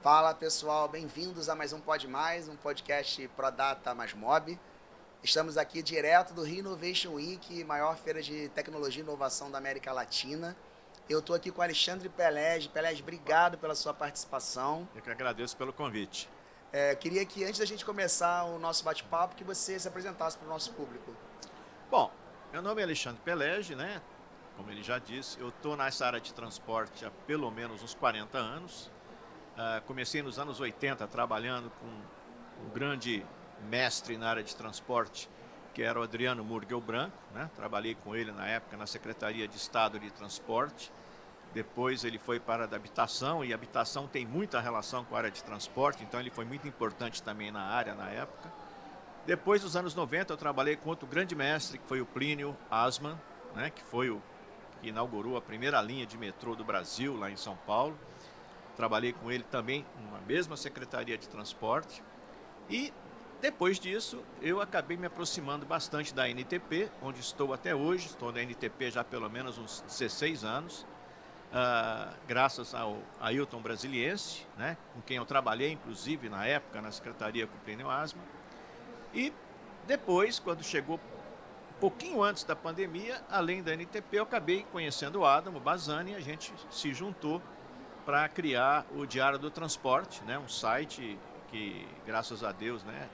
Fala pessoal, bem-vindos a mais um Pod Mais, um podcast Prodata mais Mob. Estamos aqui direto do Rio Innovation Week, maior feira de tecnologia e inovação da América Latina. Eu estou aqui com o Alexandre Pelez. Pelez, obrigado pela sua participação. Eu que agradeço pelo convite. Queria que antes da gente começar o nosso bate-papo, que você se apresentasse para o nosso público. Bom, meu nome é Alexandre Pelez, né? Como ele já disse, eu estou nessa área de transporte há pelo menos uns 40 anos. Comecei nos anos 80 trabalhando com um grande mestre na área de transporte, que era o Adriano Murguel Branco, né? Trabalhei com ele na época na Secretaria de Estado de Transporte. Depois ele foi para a da habitação, e a habitação tem muita relação com a área de transporte, então ele foi muito importante também na área na época. Depois, nos anos 90, eu trabalhei com outro grande mestre, que foi o Plínio Asman, né? Que foi o que inaugurou a primeira linha de metrô do Brasil, lá em São Paulo. Trabalhei com ele também numa mesma Secretaria de Transporte. E depois disso, eu acabei me aproximando bastante da NTP, onde estou até hoje. Estou na NTP já há pelo menos uns 16 anos, graças ao Ailton Brasiliense, né, com quem eu trabalhei, inclusive, na época, na Secretaria com o Plínio Asma. E depois, quando chegou um pouquinho antes da pandemia, além da NTP, eu acabei conhecendo o Adamo Bazzani, a gente se juntou para criar o Diário do Transporte, né, um site que, graças a Deus, né,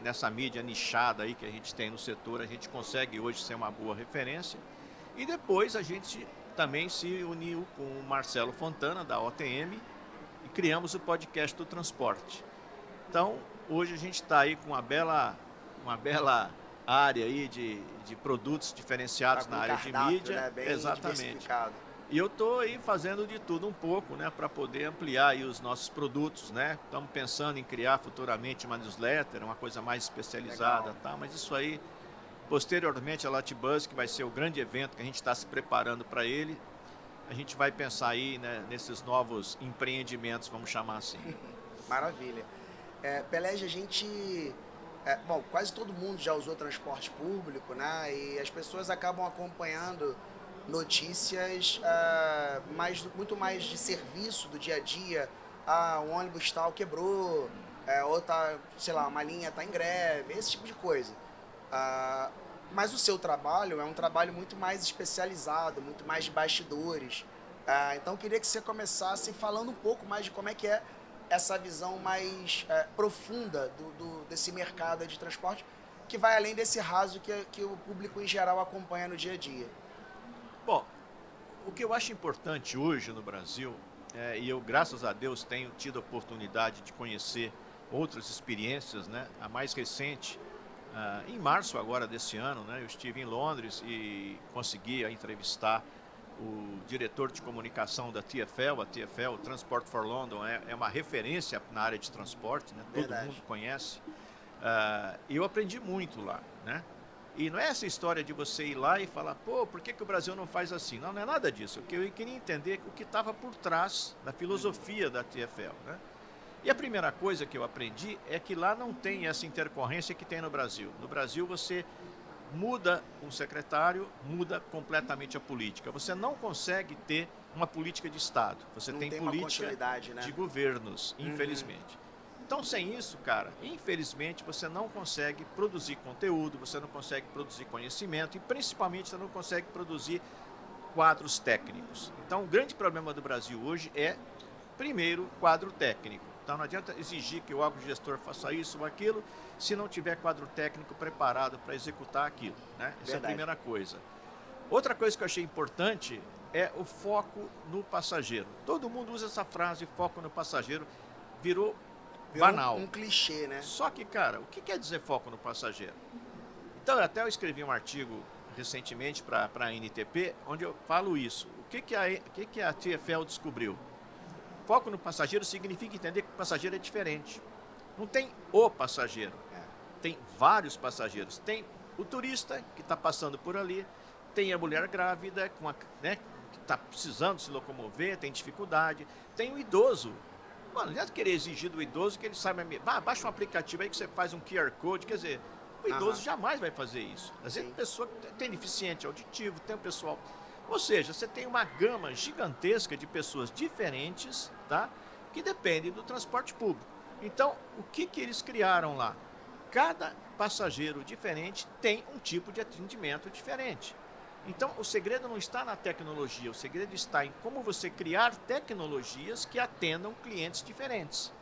nessa mídia nichada aí que a gente tem no setor, a gente consegue hoje ser uma boa referência. E depois a gente também se uniu com o Marcelo Fontana, da OTM, e criamos o podcast do transporte. Então, hoje a gente está aí com uma bela área aí de produtos diferenciados na área de mídia. Né? Bem Exatamente. diversificado. E eu estou aí fazendo de tudo um pouco, né, para poder ampliar aí os nossos produtos, né? Estamos pensando em criar futuramente uma newsletter, uma coisa mais especializada, tá? Mas isso aí, posteriormente a Latibus, que vai ser o grande evento que a gente está se preparando para ele, a gente vai pensar aí, né, nesses novos empreendimentos, vamos chamar assim. Maravilha. Pelez, a gente... bom, quase todo mundo já usou transporte público, né? E as pessoas acabam acompanhando notícias muito mais de serviço do dia a dia. Um ônibus tal quebrou, ou tá, sei lá, uma linha tá em greve, esse tipo de coisa. Mas o seu trabalho é um trabalho muito mais especializado, muito mais de bastidores. Então eu queria que você começasse falando um pouco mais de como é que é essa visão mais profunda desse mercado de transporte, que vai além desse raso que o público em geral acompanha no dia a dia. Bom, o que eu acho importante hoje no Brasil, e eu, graças a Deus, tenho tido a oportunidade de conhecer outras experiências, né? A mais recente, em março agora desse ano, né, eu estive em Londres e consegui entrevistar o diretor de comunicação da TfL. A TfL, Transport for London, é uma referência na área de transporte, né? Todo mundo conhece. E eu aprendi muito lá, né? E não é essa história de você ir lá e falar, pô, por que o Brasil não faz assim? Não, não é nada disso. Eu queria entender o que estava por trás da filosofia da TfL, né? E a primeira coisa que eu aprendi é que lá não tem essa intercorrência que tem no Brasil. No Brasil você muda um secretário, muda completamente a política. Você não consegue ter uma política de Estado. Você não tem política né? de governos, infelizmente. Então, sem isso, cara, infelizmente você não consegue produzir conteúdo, você não consegue produzir conhecimento e principalmente você não consegue produzir quadros técnicos. Então, o grande problema do Brasil hoje é, primeiro, quadro técnico. Então, não adianta exigir que o órgão gestor faça isso ou aquilo, se não tiver quadro técnico preparado para executar aquilo, né? Essa é a primeira coisa. Outra coisa que eu achei importante é o foco no passageiro. Todo mundo usa essa frase, foco no passageiro, virou banal. Um clichê, né? Só que, cara, o que quer dizer foco no passageiro? Então, até eu escrevi um artigo recentemente para a NTP, onde eu falo isso. O que a TfL descobriu? Foco no passageiro significa entender que o passageiro é diferente. Não tem o passageiro, tem vários passageiros. Tem o turista que está passando por ali, tem a mulher grávida né, que está precisando se locomover, tem dificuldade, tem o idoso. Mano, não adianta querer exigir do idoso que ele saiba... baixa um aplicativo aí que você faz um QR Code, quer dizer, o idoso jamais vai fazer isso. Às vezes a pessoa tem deficiente auditivo, tem o pessoal... Ou seja, você tem uma gama gigantesca de pessoas diferentes tá? Que dependem do transporte público. Então, o que eles criaram lá? Cada passageiro diferente tem um tipo de atendimento diferente. Então, o segredo não está na tecnologia, o segredo está em como você criar tecnologias que atendam clientes diferentes.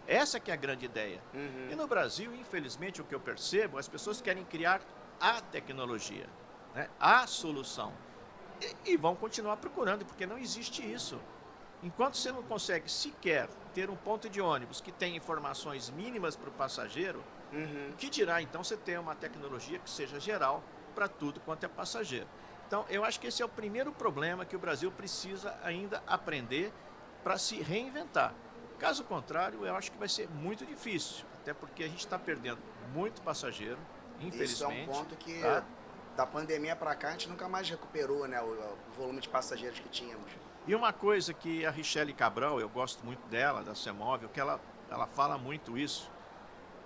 Essa que é a grande ideia. E no Brasil, infelizmente, o que eu percebo, as pessoas querem criar a tecnologia, né? A solução. E vão continuar procurando, porque não existe isso. Enquanto você não consegue sequer ter um ponto de ônibus que tenha informações mínimas para o passageiro, o que dirá então você ter uma tecnologia que seja geral para tudo quanto é passageiro? Então, eu acho que esse é o primeiro problema que o Brasil precisa ainda aprender para se reinventar. Caso contrário, eu acho que vai ser muito difícil, até porque a gente está perdendo muito passageiro, infelizmente. Isso é um ponto que, tá? da pandemia para cá, a gente nunca mais recuperou, né, o volume de passageiros que tínhamos. E uma coisa que a Richelle Cabral, eu gosto muito dela, da Semóvel, que ela fala muito isso,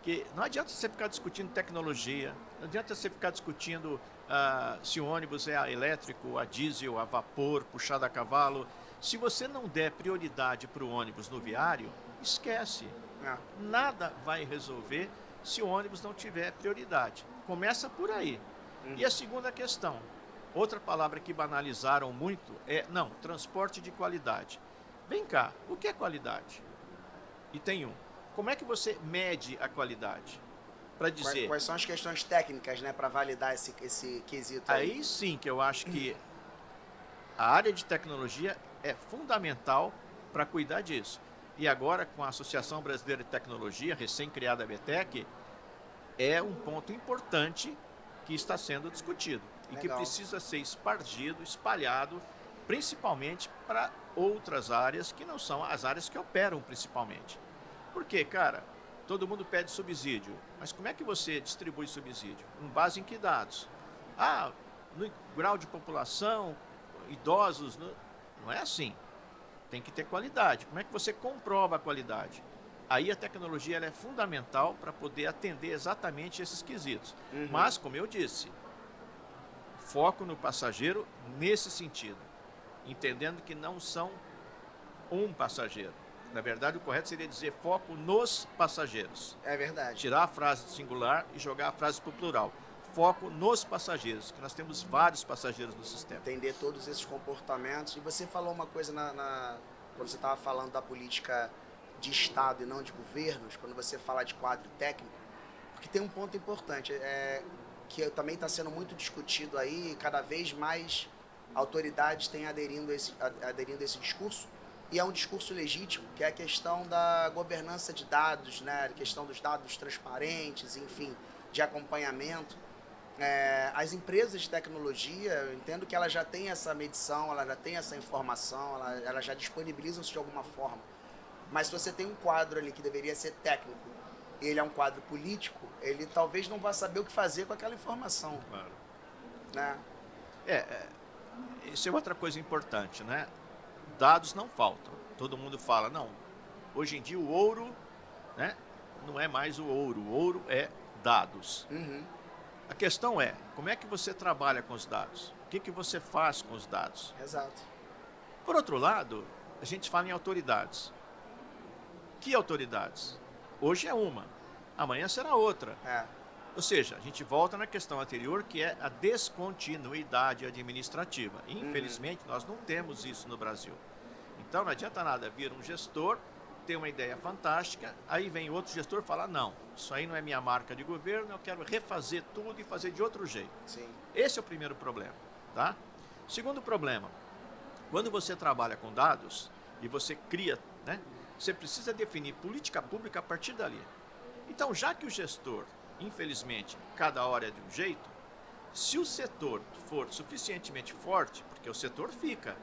que não adianta você ficar discutindo tecnologia, não adianta você ficar discutindo se o ônibus é a elétrico, a diesel, a vapor, puxado a cavalo. Se você não der prioridade para o ônibus no viário, esquece. Nada vai resolver se o ônibus não tiver prioridade. Começa por aí. E a segunda questão, outra palavra que banalizaram muito é, transporte de qualidade. Vem cá, o que é qualidade? E tem como é que você mede a qualidade? Para dizer... Quais são as questões técnicas, né, para validar esse quesito aí? Aí sim que eu acho que a área de tecnologia é fundamental para cuidar disso. E agora, com a Associação Brasileira de Tecnologia, recém-criada a ABTEC, é um ponto importante que está sendo discutido. E que precisa ser espargido, espalhado, principalmente para outras áreas que não são as áreas que operam principalmente. Porque, cara, todo mundo pede subsídio, mas como é que você distribui subsídio? Com base em que dados? No grau de população, idosos, não é assim. Tem que ter qualidade. Como é que você comprova a qualidade? Aí a tecnologia ela é fundamental para poder atender exatamente esses quesitos. Mas, como eu disse, foco no passageiro nesse sentido, entendendo que não são um passageiro. Na verdade, o correto seria dizer foco nos passageiros. É verdade. Tirar a frase do singular e jogar a frase para o plural. Foco nos passageiros, que nós temos vários passageiros no sistema. Entender todos esses comportamentos. E você falou uma coisa quando você estava falando da política de Estado e não de governos, quando você fala de quadro técnico, porque tem um ponto importante, que também está sendo muito discutido aí, cada vez mais autoridades têm aderindo a esse discurso, e é um discurso legítimo, que é a questão da governança de dados, né? A questão dos dados transparentes, enfim, de acompanhamento. As empresas de tecnologia, eu entendo que elas já têm essa medição, elas já têm essa informação, elas já disponibilizam isso de alguma forma. Mas se você tem um quadro ali que deveria ser técnico, e ele é um quadro político, ele talvez não vá saber o que fazer com aquela informação. Claro. Né? Isso é outra coisa importante, né? Dados não faltam. Todo mundo fala, hoje em dia o ouro, né, não é mais o ouro é dados. A questão é, como é que você trabalha com os dados? O que você faz com os dados? Exato. Por outro lado, a gente fala em autoridades. Que autoridades? Hoje é uma, amanhã será outra. Ou seja, a gente volta na questão anterior, que é a descontinuidade administrativa. Infelizmente, nós não temos isso no Brasil. Então, não adianta nada vir um gestor, ter uma ideia fantástica, aí vem outro gestor e fala, não, isso aí não é minha marca de governo, eu quero refazer tudo e fazer de outro jeito. Sim. Esse é o primeiro problema, tá? Segundo problema, quando você trabalha com dados e você cria, né, você precisa definir política pública a partir dali. Então, já que o gestor, infelizmente, cada hora é de um jeito, se o setor for suficientemente forte, porque o setor fica,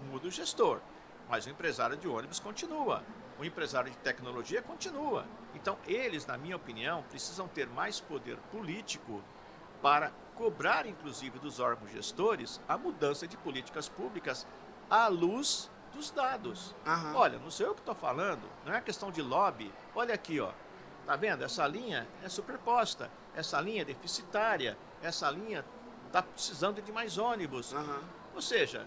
muda o gestor, mas o empresário de ônibus continua, o empresário de tecnologia continua. Então, eles, na minha opinião, precisam ter mais poder político para cobrar, inclusive, dos órgãos gestores a mudança de políticas públicas à luz dos dados. Olha, não sei eu que estou falando, não é questão de lobby. Olha aqui, ó. Tá vendo? Essa linha é superposta, essa linha é deficitária, essa linha está precisando de mais ônibus. Ou seja,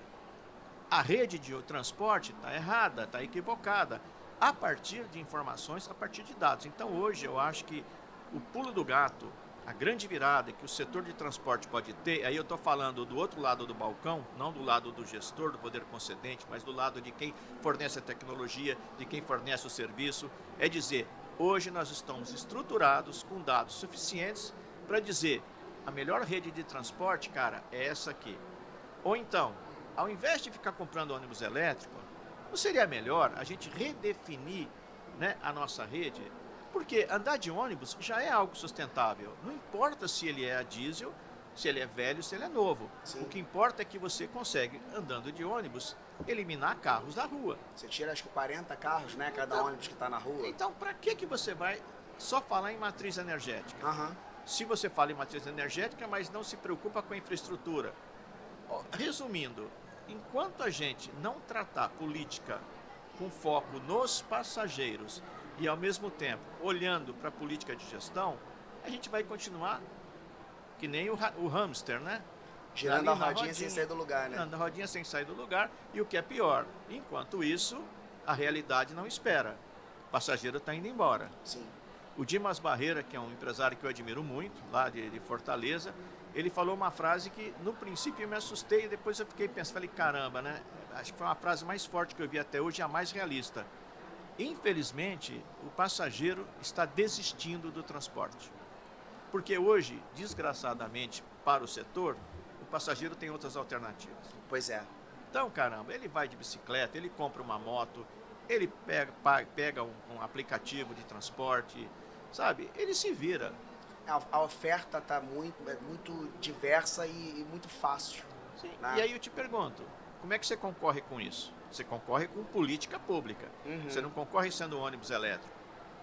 a rede de transporte está errada, está equivocada, a partir de informações, a partir de dados. Então, hoje, eu acho que o pulo do gato, a grande virada que o setor de transporte pode ter, aí eu estou falando do outro lado do balcão, não do lado do gestor, do poder concedente, mas do lado de quem fornece a tecnologia, de quem fornece o serviço, é dizer, hoje nós estamos estruturados com dados suficientes para dizer, a melhor rede de transporte, cara, é essa aqui. Ou então, ao invés de ficar comprando ônibus elétrico, não seria melhor a gente redefinir, né, a nossa rede? Porque andar de ônibus já é algo sustentável. Não importa se ele é a diesel, se ele é velho, se ele é novo. Sim. O que importa é que você consegue, andando de ônibus, eliminar carros da rua. Você tira acho que 40 carros, né? Cada Então, ônibus que está na rua. Então, para que você vai só falar em matriz energética? Aham. Se você fala em matriz energética, mas não se preocupa com a infraestrutura. Resumindo, enquanto a gente não tratar política com foco nos passageiros e ao mesmo tempo olhando para a política de gestão, a gente vai continuar que nem o hamster, né? Girando a rodinha sem sair do lugar, né? Girando a rodinha sem sair do lugar. E o que é pior, enquanto isso, a realidade não espera. O passageiro está indo embora. Sim. O Dimas Barreira, que é um empresário que eu admiro muito, lá de Fortaleza, ele falou uma frase que no princípio eu me assustei e depois eu fiquei pensando, falei, caramba, né? Acho que foi uma frase mais forte que eu vi até hoje e a mais realista. Infelizmente, o passageiro está desistindo do transporte. Porque hoje, desgraçadamente, para o setor, o passageiro tem outras alternativas. Pois é. Então, caramba, ele vai de bicicleta, ele compra uma moto, ele pega um aplicativo de transporte, sabe? Ele se vira. A oferta está muito diversa e muito fácil. Sim. Né? E aí eu te pergunto, como é que você concorre com isso? Você concorre com política pública. Uhum. Você não concorre sendo ônibus elétrico.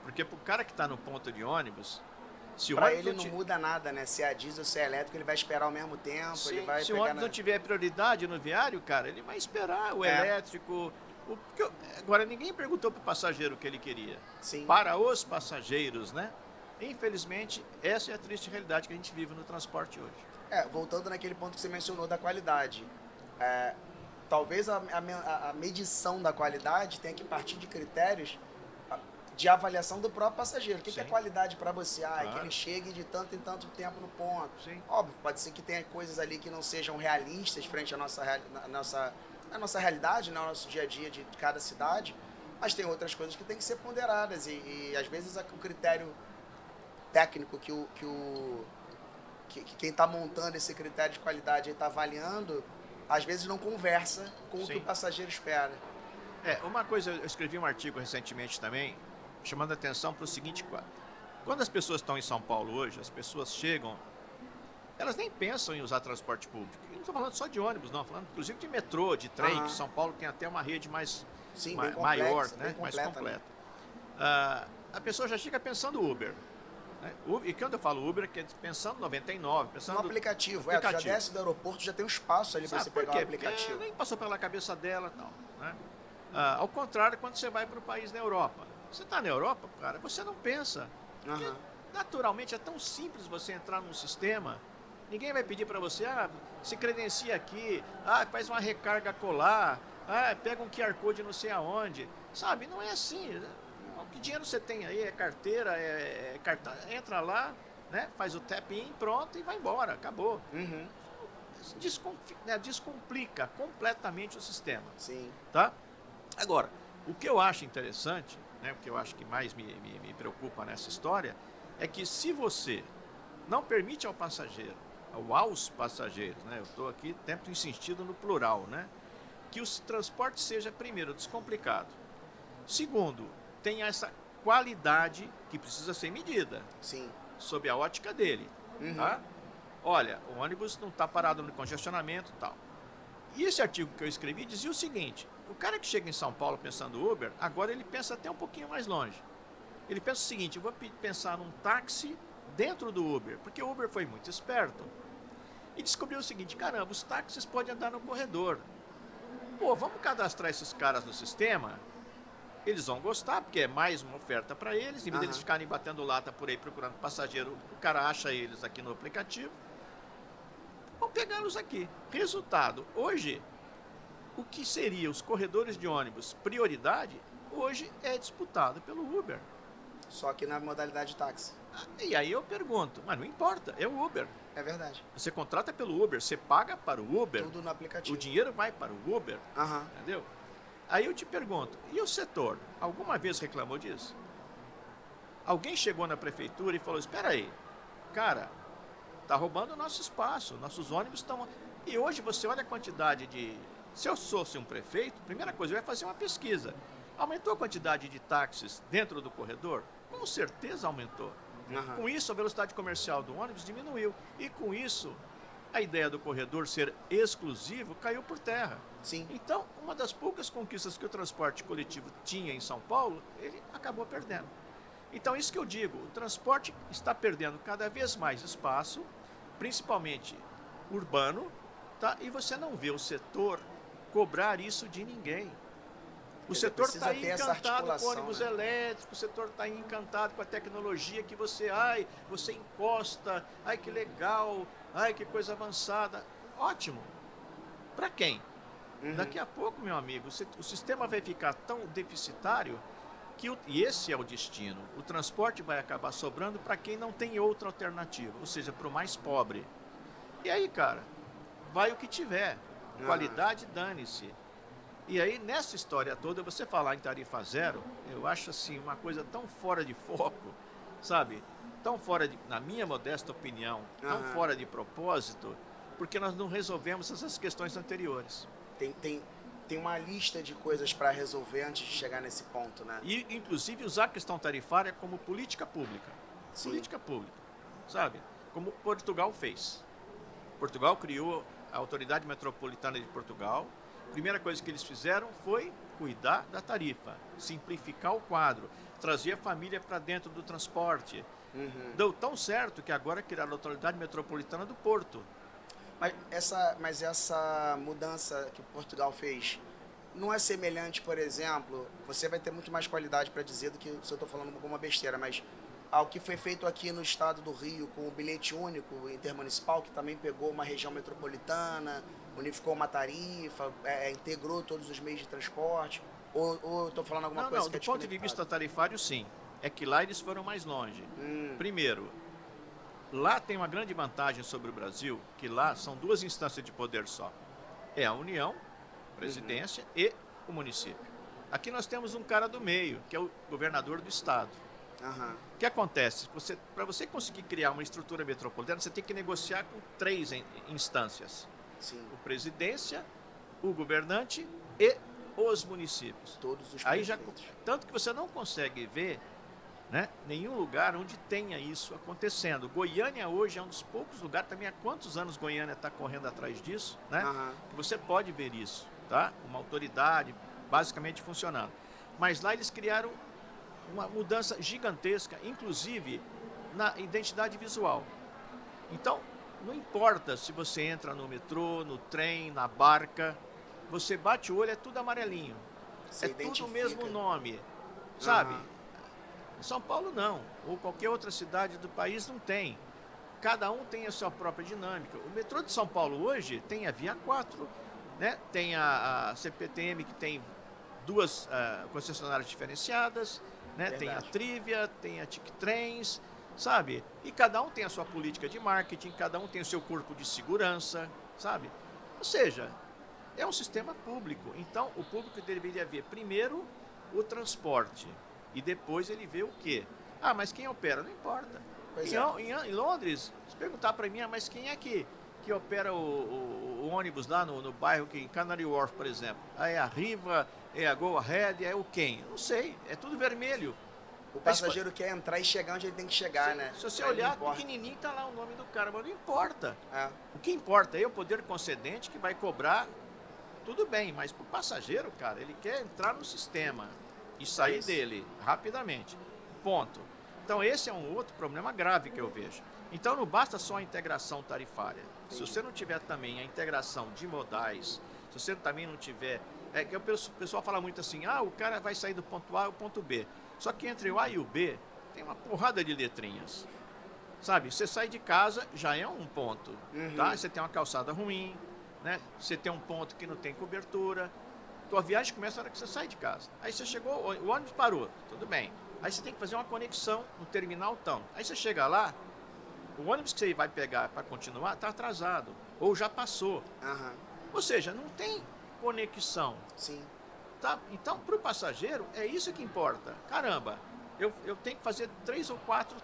Porque para o cara que está no ponto de ônibus, se o Para ônibus ele não muda nada, né? Se é a diesel ou se é elétrico, ele vai esperar ao mesmo tempo. Sim, ele vai se o pegar ônibus não tiver prioridade no viário, cara, ele vai esperar o elétrico. Agora, ninguém perguntou para o passageiro o que ele queria. Sim. Para os passageiros, né? Infelizmente, essa é a triste realidade que a gente vive no transporte hoje. Voltando naquele ponto que você mencionou da qualidade. Talvez a medição da qualidade tenha que partir de critérios de avaliação do próprio passageiro. O que é qualidade para você? Claro. Que ele chegue de tanto em tanto tempo no ponto. Sim. Óbvio, pode ser que tenha coisas ali que não sejam realistas frente à nossa realidade, no nosso dia a dia de cada cidade, mas tem outras coisas que têm que ser ponderadas e às vezes o critério técnico que quem está montando esse critério de qualidade e está avaliando, às vezes não conversa com o que o passageiro espera. Uma coisa, eu escrevi um artigo recentemente também, chamando a atenção para o seguinte quadro. Quando as pessoas estão em São Paulo hoje, as pessoas chegam, elas nem pensam em usar transporte público. Eu não estou falando só de ônibus, não, falando inclusive de metrô, de trem, que São Paulo tem até uma rede mais maior, né? Mais completa. A pessoa já chega pensando Uber. Né? E quando eu falo Uber, que é pensando 99, pensando no aplicativo. Tu já desce do aeroporto, já tem um espaço ali para você pegar o aplicativo. Porque nem passou pela cabeça dela e tal. Né? Ao contrário, quando você vai para o país da Europa. Você está na Europa, cara, você não pensa. Porque, naturalmente, é tão simples você entrar num sistema. Ninguém vai pedir para você, se credencia aqui, faz uma recarga colar, pega um QR Code não sei aonde. Sabe, não é assim. Que dinheiro você tem aí? É carteira, é cartão. Entra lá, né? Faz o tap-in, pronto e vai embora. Acabou. Uhum. Descomplica completamente o sistema. Sim. Tá? Agora, o que eu acho interessante, né, o que eu acho que mais me preocupa nessa história, é que se você não permite ao passageiro, aos passageiros, né? Eu estou aqui sempre insistindo no plural, né? Que o transporte seja, primeiro, descomplicado. Segundo, tem essa qualidade que precisa ser medida. Sim. Sob a ótica dele. Uhum. Tá? Olha, o ônibus não está parado no congestionamento e tal. E esse artigo que eu escrevi dizia o seguinte: o cara que chega em São Paulo pensando Uber, agora ele pensa até um pouquinho mais longe. Ele pensa o seguinte: eu vou pensar num táxi dentro do Uber, porque o Uber foi muito esperto e descobriu o seguinte: caramba, os táxis podem andar no corredor. Pô, vamos cadastrar esses caras no sistema? Eles vão gostar, porque é mais uma oferta para eles. Em vez de eles ficarem batendo lata por aí procurando passageiro, o cara acha eles aqui no aplicativo. Vamos pegá-los aqui. Resultado, hoje, o que seria os corredores de ônibus prioridade, hoje é disputado pelo Uber. Só que na modalidade de táxi. E aí eu pergunto, mas não importa, é o Uber. É verdade. Você contrata pelo Uber, você paga para o Uber. Tudo no aplicativo. O dinheiro vai para o Uber, entendeu? Aí eu te pergunto, e o setor? Alguma vez reclamou disso? Alguém chegou na prefeitura e falou, espera aí, cara, tá roubando o nosso espaço, nossos ônibus estão... E hoje você olha a quantidade de... Se eu fosse um prefeito, primeira coisa, eu ia fazer uma pesquisa. Aumentou a quantidade de táxis dentro do corredor? Com certeza aumentou. Com isso, a velocidade comercial do ônibus diminuiu. E com isso, a ideia do corredor ser exclusivo caiu por terra. Sim. Então, uma das poucas conquistas que o transporte coletivo tinha em São Paulo, ele acabou perdendo. Então, isso que eu digo, o transporte está perdendo cada vez mais espaço, principalmente urbano, tá? E você não vê o setor cobrar isso de ninguém. O setor está aí encantado com ônibus elétricos, o setor está aí encantado com a tecnologia que você encosta, que legal, que coisa avançada. Ótimo. Para quem? Daqui a pouco, meu amigo, o sistema vai ficar tão deficitário e esse é o destino. O transporte vai acabar sobrando para quem não tem outra alternativa, ou seja, para o mais pobre. E aí, cara, vai o que tiver. Qualidade, dane-se. E aí, nessa história toda, você falar em tarifa zero, eu acho assim, uma coisa tão fora de foco, sabe? Tão fora de, na minha modesta opinião, tão fora de propósito, porque nós não resolvemos essas questões anteriores. Tem uma lista de coisas para resolver antes de chegar nesse ponto, né? E, inclusive, usar a questão tarifária como política pública. Sim. Política pública, sabe? Como Portugal fez. Portugal criou a Autoridade Metropolitana de Portugal. A primeira coisa que eles fizeram foi cuidar da tarifa, simplificar o quadro, trazer a família para dentro do transporte. Deu tão certo que agora criaram a Autoridade Metropolitana do Porto. Mas essa mudança que Portugal fez não é semelhante, por exemplo, você vai ter muito mais qualidade para dizer do que se eu estou falando alguma besteira, mas ao que foi feito aqui no estado do Rio com o bilhete único intermunicipal, que também pegou uma região metropolitana, unificou uma tarifa, integrou todos os meios de transporte, ou estou falando alguma coisa que é do ponto de vista tarifário, sim. É que lá eles foram mais longe. Primeiro, lá tem uma grande vantagem sobre o Brasil, que lá são duas instâncias de poder só. É a União, presidência, e o município. Aqui nós temos um cara do meio, que é o governador do estado. O que acontece? Para você conseguir criar uma estrutura metropolitana, você tem que negociar com três instâncias. Sim. O presidência, o governante e os municípios. Todos os Aí tanto que você não consegue ver, né, nenhum lugar onde tenha isso acontecendo. Goiânia hoje é um dos poucos lugares, também há quantos anos Goiânia está correndo atrás disso, né? Que você pode ver isso, tá? Uma autoridade basicamente funcionando. Mas lá eles criaram uma mudança gigantesca, inclusive na identidade visual. Então, não importa se você entra no metrô, no trem, na barca, você bate o olho, é tudo amarelinho. Você identifica. Tudo o mesmo nome, sabe? São Paulo não, ou qualquer outra cidade do país não tem. Cada um tem a sua própria dinâmica. O metrô de São Paulo hoje tem a Via 4, né? Tem a CPTM, que tem duas concessionárias diferenciadas, né? Tem a Trivia, tem a Tic Trens, sabe? E cada um tem a sua política de marketing, cada um tem o seu corpo de segurança, sabe? Ou seja, é um sistema público. Então, o público deveria ver primeiro o transporte e depois ele vê o quê? Mas quem opera? Não importa. Em Londres, se perguntar para mim, mas quem é que opera o ônibus lá no bairro, em Canary Wharf, por exemplo? É a Riva, é a Go Ahead, é o quem? Não sei, é tudo vermelho. O passageiro quer entrar e chegar onde ele tem que chegar, né? Se você olhar, pequenininho tá lá o nome do cara, mas não importa. O que importa é o poder concedente que vai cobrar, tudo bem, mas pro passageiro, cara, ele quer entrar no sistema e sair dele rapidamente. Ponto. Então esse é um outro problema grave que eu vejo. Então não basta só a integração tarifária. Se você não tiver também a integração de modais, se você também não tiver... que o pessoal fala muito assim, o cara vai sair do ponto A ao ponto B. Só que entre o A e o B tem uma porrada de letrinhas. Sabe, você sai de casa já é um ponto, tá? Você tem uma calçada ruim, né? Você tem um ponto que não tem cobertura. Tua viagem começa na hora que você sai de casa. Aí você chegou, o ônibus parou, tudo bem. Aí você tem que fazer uma conexão no terminal tão. Aí você chega lá, o ônibus que você vai pegar para continuar está atrasado, ou já passou. Aham. Ou seja, não tem conexão. Sim. Tá? Então, para o passageiro, é isso que importa. Caramba, eu tenho que fazer 3 ou 4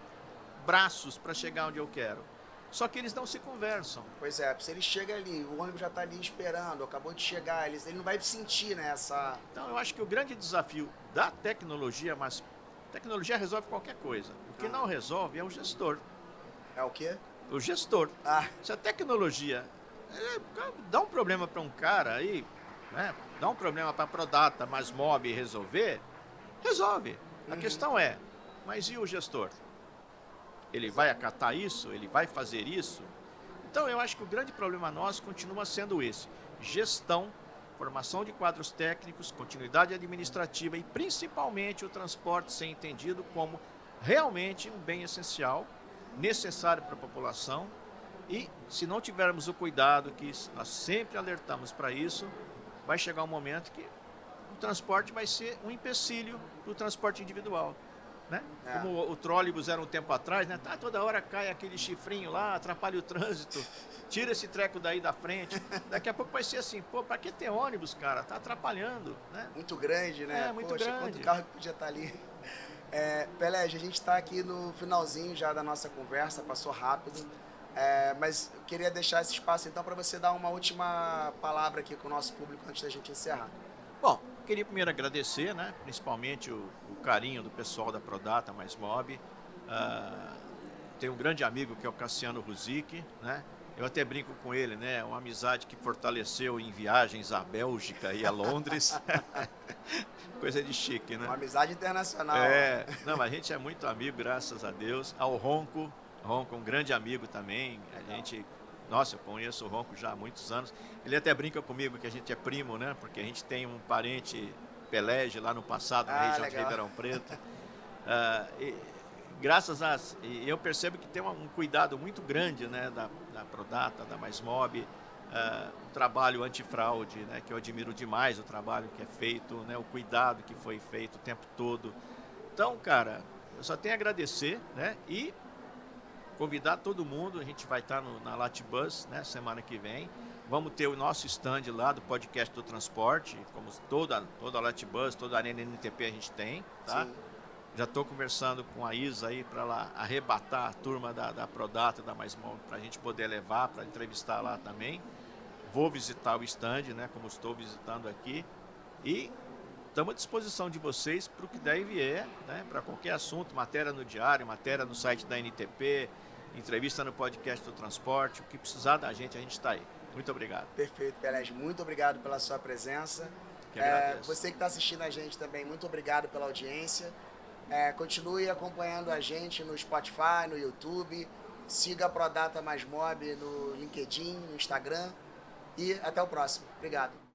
braços para chegar onde eu quero. Só que eles não se conversam. Pois é, se ele chega ali, o ônibus já está ali esperando, acabou de chegar, ele não vai sentir, né, essa... Então, eu acho que o grande desafio da tecnologia, mas tecnologia resolve qualquer coisa. O que não resolve é o gestor. É o quê? O gestor. Ah, Se a tecnologia dá um problema para um cara aí, né, dá um problema para a Prodata, mas Mob resolver, resolve. A questão é, mas e o gestor? Ele vai acatar isso? Ele vai fazer isso? Então, eu acho que o grande problema nosso continua sendo esse. Gestão, formação de quadros técnicos, continuidade administrativa e, principalmente, o transporte ser entendido como realmente um bem essencial, necessário para a população. E, se não tivermos o cuidado, que nós sempre alertamos para isso, vai chegar um momento que o transporte vai ser um empecilho para o transporte individual. Né? Como o trólebus era um tempo atrás, né? Tá, toda hora cai aquele chifrinho lá, atrapalha o trânsito, tira esse treco daí da frente. Daqui a pouco vai ser assim, pô, pra que ter ônibus, cara? Tá atrapalhando, né? muito grande, né? É, muito Poxa, grande. quanto carro que podia estar ali. Pelege, a gente está aqui no finalzinho já da nossa conversa, passou rápido. Mas eu queria deixar esse espaço então para você dar uma última palavra aqui com o nosso público antes da gente encerrar. Bom, queria primeiro agradecer, né, principalmente o carinho do pessoal da Prodata mais Mob. Tem um grande amigo que é o Cassiano Ruzic, né? Eu até brinco com ele, né? Uma amizade que fortaleceu em viagens à Bélgica e a Londres. Coisa de chique, né? Uma amizade internacional. Não, mas a gente é muito amigo, graças a Deus. Ao Ronco, um grande amigo também. A gente, nossa, eu conheço o Ronco já há muitos anos. Ele até brinca comigo que a gente é primo, né? Porque a gente tem um parente Pelege lá no passado, na região de Ribeirão Preto. E eu percebo que tem um cuidado muito grande, né, da Prodata, da Mais Mob, o trabalho antifraude, né, que eu admiro demais o trabalho que é feito, né, o cuidado que foi feito o tempo todo. Então, cara, eu só tenho a agradecer, né, e convidar todo mundo. A gente vai estar na Latibus, né, semana que vem. Vamos ter o nosso stand lá do podcast do transporte, como toda a Latibus, toda a NNTP a gente tem, tá? Sim. Já estou conversando com a Isa aí para lá arrebatar a turma da Prodata, da Mais Mob, para a gente poder levar, para entrevistar lá também. Vou visitar o stand, né, como estou visitando aqui. E estamos à disposição de vocês para o que der e vier, né, para qualquer assunto, matéria no diário, matéria no site da NTP, entrevista no podcast do transporte, o que precisar da gente, a gente está aí. Muito obrigado. Perfeito, Pelege. Muito obrigado pela sua presença. Que agradeço. Você que está assistindo a gente também, muito obrigado pela audiência. Continue acompanhando a gente no Spotify, no YouTube. Siga a Prodata Mais Mob no LinkedIn, no Instagram. E até o próximo. Obrigado.